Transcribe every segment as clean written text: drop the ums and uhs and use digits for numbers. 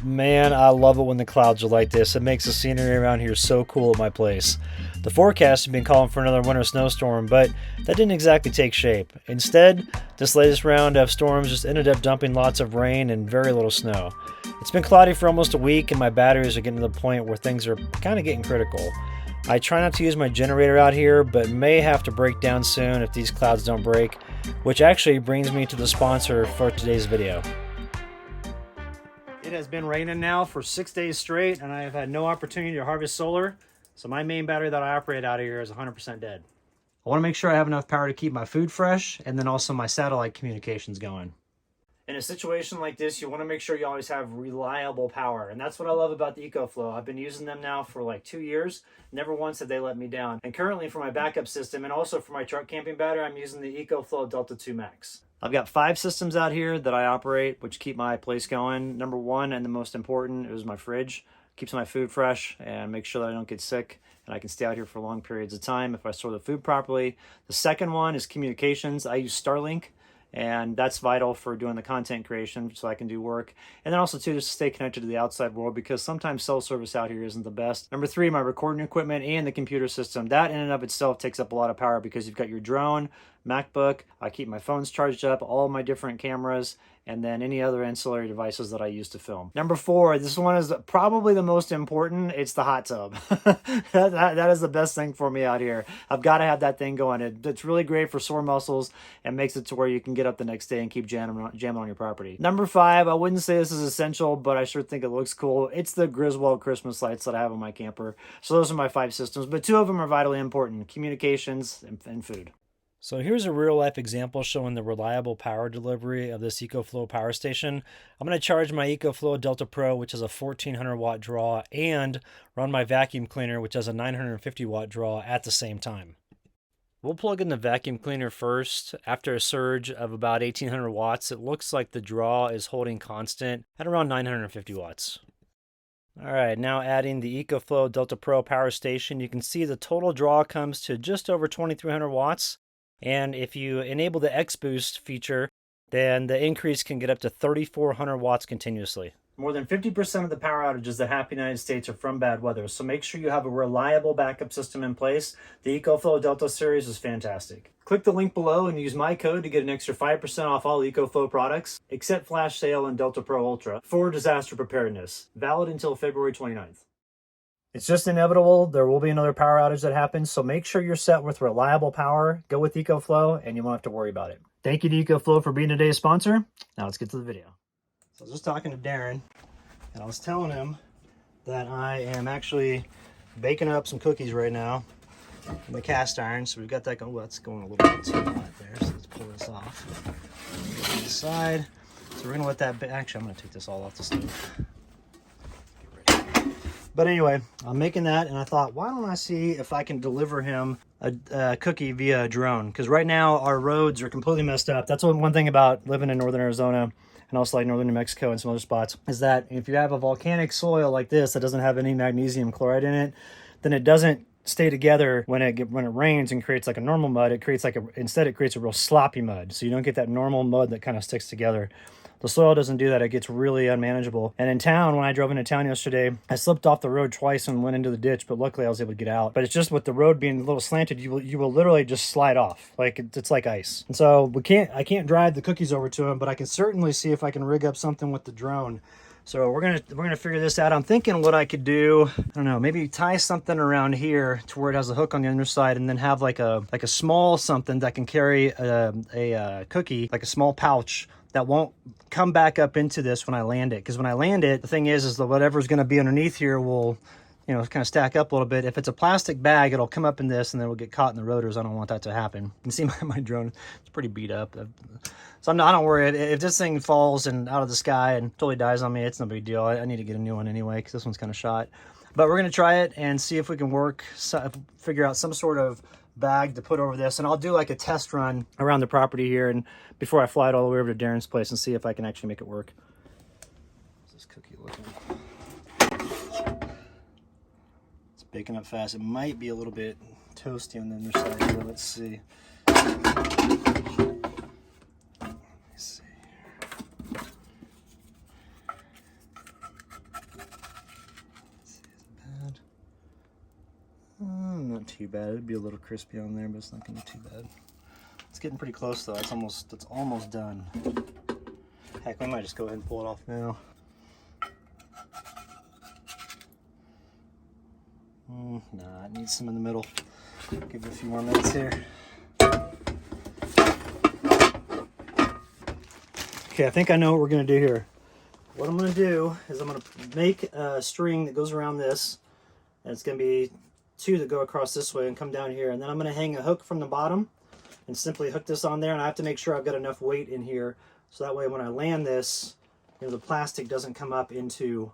Man, I love it when the clouds are like this. It makes the scenery around here so cool at my place. The forecast has been calling for another winter snowstorm, but that didn't exactly take shape. Instead, this latest round of storms just ended up dumping lots of rain and very little snow. It's been cloudy for almost a week, and my batteries are getting to the point where things are kind of getting critical. I try not to use my generator out here, but may have to break down soon if these clouds don't break, which actually brings me to the sponsor for today's video. It has been raining now for 6 days straight, and I have had no opportunity to harvest solar, so my main battery that I operate out of here is 100% dead. I want to make sure I have enough power to keep my food fresh, and then also my satellite communications going. In a situation like this, you want to make sure you always have reliable power, and that's what I love about the EcoFlow. I've been using them now for like 2 years. Never once have they let me down. And currently for my backup system and also for my truck camping battery, I'm using the EcoFlow Delta 2 Max. I've got 5 systems out here that I operate, which keep my place going. Number one, and the most important, is my fridge. Keeps my food fresh and makes sure that I don't get sick, and I can stay out here for long periods of time if I store the food properly. The second one is communications. I use Starlink, and that's vital for doing the content creation so I can do work. And then also too, just to stay connected to the outside world, because sometimes cell service out here isn't the best. Number 3, my recording equipment and the computer system. That in and of itself takes up a lot of power, because you've got your drone, MacBook, I keep my phones charged up, all my different cameras, and then any other ancillary devices that I use to film. Number 4, this one is probably the most important. It's the hot tub. that is the best thing for me out here. I've got to have that thing going. It's really great for sore muscles and makes it to where you can get up the next day and keep jamming on your property. Number 5, I wouldn't say this is essential, but I sure think it looks cool. It's the Griswold Christmas lights that I have on my camper. So those are my 5 systems, but 2 of them are vitally important: communications and food. So here's a real life example showing the reliable power delivery of this EcoFlow power station. I'm going to charge my EcoFlow Delta Pro, which is a 1400 watt draw, and run my vacuum cleaner, which has a 950 watt draw at the same time. We'll plug in the vacuum cleaner first. After a surge of about 1800 watts, it looks like the draw is holding constant at around 950 watts. All right, now adding the EcoFlow Delta Pro power station, you can see the total draw comes to just over 2300 watts. And if you enable the X Boost feature, then the increase can get up to 3400 watts continuously. More than 50% of the power outages that happen in the United States are from bad weather, so make sure you have a reliable backup system in place. The EcoFlow Delta series is fantastic. Click the link below and use my code to get an extra 5% off all EcoFlow products, except Flash Sale and Delta Pro Ultra, for disaster preparedness. Valid until February 29th. It's just inevitable. There will be another power outage that happens, so make sure you're set with reliable power. Go with EcoFlow, and you won't have to worry about it. Thank you to EcoFlow for being today's sponsor. Now let's get to the video. So I was just talking to Darrin, and I was telling him that I am actually baking up some cookies right now in the cast iron. So we've got that going. Well, that's going a little bit too hot there, so let's pull this off. Get to the side. So we're going to let that... Actually, I'm going to take this all off the stove. But anyway, I'm making that, and I thought, why don't I see if I can deliver him a cookie via a drone? Because right now, our roads are completely messed up. That's one thing about living in northern Arizona, and also like northern New Mexico and some other spots, is that if you have a volcanic soil like this that doesn't have any magnesium chloride in it, then it doesn't stay together when it rains and creates like a normal mud. It creates instead it creates a real sloppy mud. So you don't get that normal mud that kind of sticks together. The soil doesn't do that. It gets really unmanageable. And in town, when I drove into town yesterday, I slipped off the road twice and went into the ditch, but luckily I was able to get out. But it's just with the road being a little slanted, you will literally just slide off. Like it's like ice. And so I can't drive the cookies over to him, but I can certainly see if I can rig up something with the drone. So we're gonna figure this out. I'm thinking what I could do, I don't know, maybe tie something around here to where it has a hook on the underside, and then have like a small something that can carry a cookie, like a small pouch that won't come back up into this when I land it. Because when I land it, the thing is that whatever's going to be underneath here will, you know, kind of stack up a little bit. If it's a plastic bag, it'll come up in this and then it'll get caught in the rotors. I don't want that to happen. You can see my drone, it's pretty beat up. So I don't worry. If this thing falls and out of the sky and totally dies on me, it's no big deal. I need to get a new one anyway, because this one's kind of shot. But we're going to try it and see if we can figure out some sort of bag to put over this, and I'll do like a test run around the property here and before I fly it all the way over to Darrin's place and see if I can actually make it work. How's this cookie looking? It's baking up fast. It might be a little bit toasty on the underside here. Let's see. bad. It'd be a little crispy on there, but it's not gonna be too bad. It's getting pretty close though. It's almost done. Heck, we might just go ahead and pull it off now. Nah, it needs some in the middle. Give it a few more minutes here. Okay, I think I know what we're gonna do here. What I'm gonna do is I'm gonna make a string that goes around this, and it's gonna be 2 that go across this way and come down here, and then I'm gonna hang a hook from the bottom and simply hook this on there, and I have to make sure I've got enough weight in here so that way when I land this, you know, the plastic doesn't come up into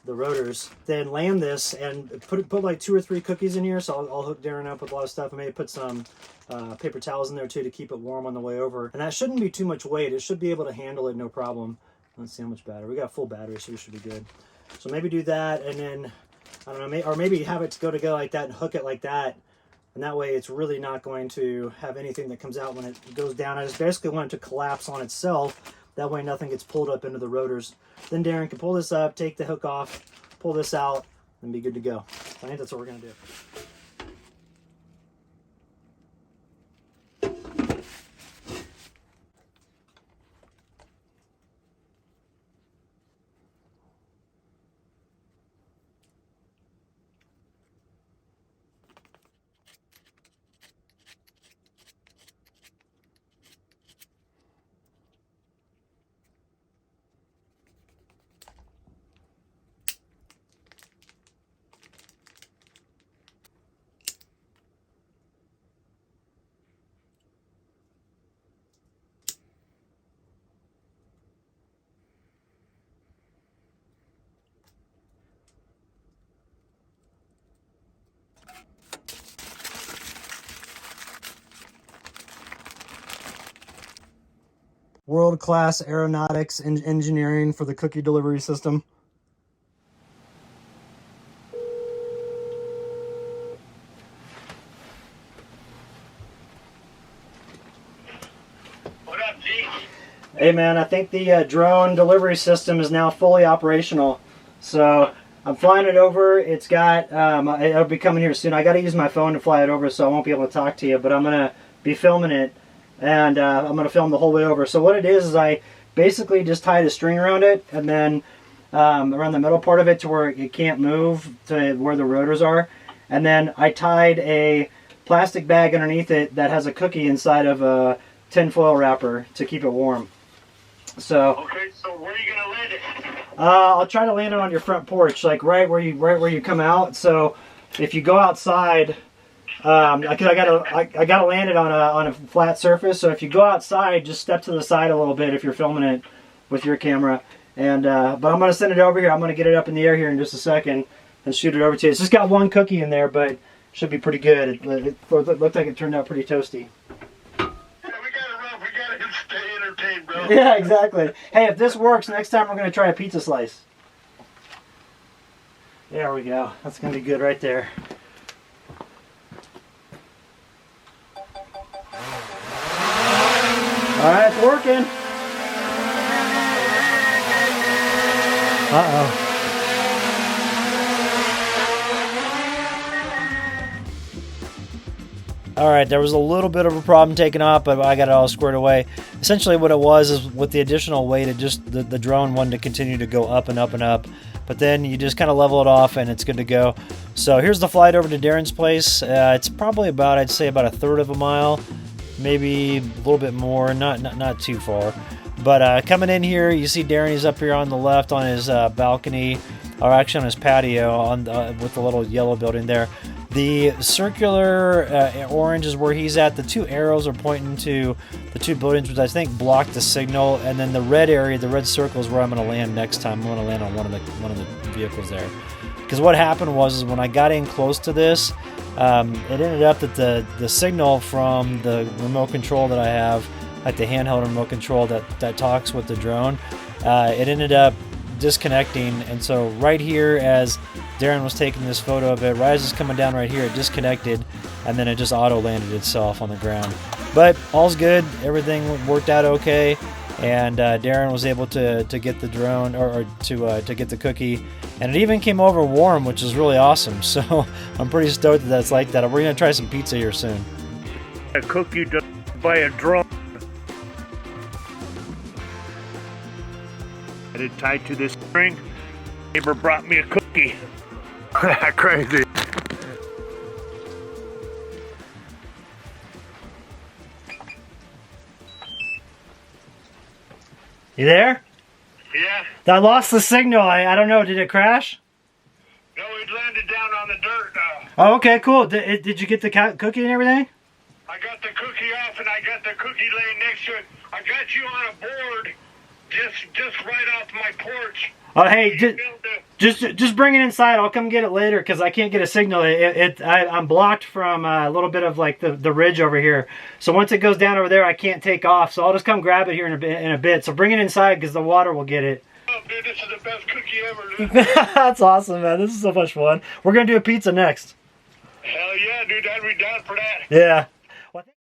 the rotors. Then land this and put like 2 or 3 cookies in here, so I'll hook Darrin up with a lot of stuff. I may put some paper towels in there too to keep it warm on the way over. And that shouldn't be too much weight. It should be able to handle it no problem. Let's see how much battery. We got full battery, so we should be good. So maybe do that, and then, I don't know, or maybe have it go like that and hook it like that. And that way it's really not going to have anything that comes out when it goes down. I just basically want it to collapse on itself. That way nothing gets pulled up into the rotors. Then Darrin can pull this up, take the hook off, pull this out, and be good to go. So I think that's what we're gonna do. World-class aeronautics and engineering for the cookie delivery system. What up, G? Hey man, I think the drone delivery system is now fully operational. So I'm flying it over. It's got, it'll be coming here soon. I got to use my phone to fly it over, so I won't be able to talk to you, but I'm going to be filming it. And I'm going to film the whole way over. So what it is I basically just tied a string around it, and then around the middle part of it to where it can't move to where the rotors are. And then I tied a plastic bag underneath it that has a cookie inside of a tin foil wrapper to keep it warm. So okay, so where are you going to land it? I'll try to land it on your front porch, like right where you come out. So if you go outside, I gotta land it on a flat surface. So if you go outside, just step to the side a little bit if you're filming it with your camera. And but I'm gonna send it over here. I'm gonna get it up in the air here in just a second and shoot it over to you. It's just got 1 cookie in there, but it should be pretty good. It looked like it turned out pretty toasty. Yeah, we gotta stay entertained, bro. Yeah, exactly. Hey, if this works, next time we're gonna try a pizza slice. There we go. That's gonna be good right there. All right, it's working. Uh-oh. All right, there was a little bit of a problem taking off, but I got it all squared away. Essentially what it was is with the additional weight, it just the drone wanted to continue to go up and up and up. But then you just kind of level it off and it's good to go. So here's the flight over to Darrin's place. It's probably about, I'd say about 1/3 of a mile. Maybe a little bit more, not too far. But coming in here, you see Darrin is up here on the left on his balcony, or actually on his patio on with the little yellow building there. The circular orange is where he's at. The 2 arrows are pointing to the 2 buildings, which I think block the signal. And then the red area, the red circle, is where I'm going to land next time. I'm going to land on one of the vehicles there. Because what happened was when I got in close to this, it ended up that the signal from the remote control that I have, like the handheld remote control that talks with the drone, it ended up disconnecting. And so right here, as Darrin was taking this photo of it, right as it's coming down right here, it disconnected, and then it just auto landed itself on the ground. But all's good. Everything worked out okay, and Darrin was able to get the drone or to get the cookie And it even came over warm, which is really awesome. So I'm pretty stoked that that's like that. We're gonna try some pizza here soon. A cookie by a drone. Had it tied to this string. Neighbor brought me a cookie. Crazy. You there? Yeah. I lost the signal. I don't know. Did it crash? No, it landed down on the dirt. Oh, okay, cool. Did you get the cookie and everything? I got the cookie off and I got the cookie laying next to it. I got you on a board just right off my porch. Oh, hey, just bring it inside. I'll come get it later because I can't get a signal. I'm blocked from a little bit of like the ridge over here. So once it goes down over there, I can't take off. So I'll just come grab it here in a bit. So bring it inside because the water will get it. Oh, dude, this is the best cookie ever, dude. That's awesome, man. This is so much fun. We're gonna do a pizza next. Hell yeah, dude. I'd be down for that. Yeah.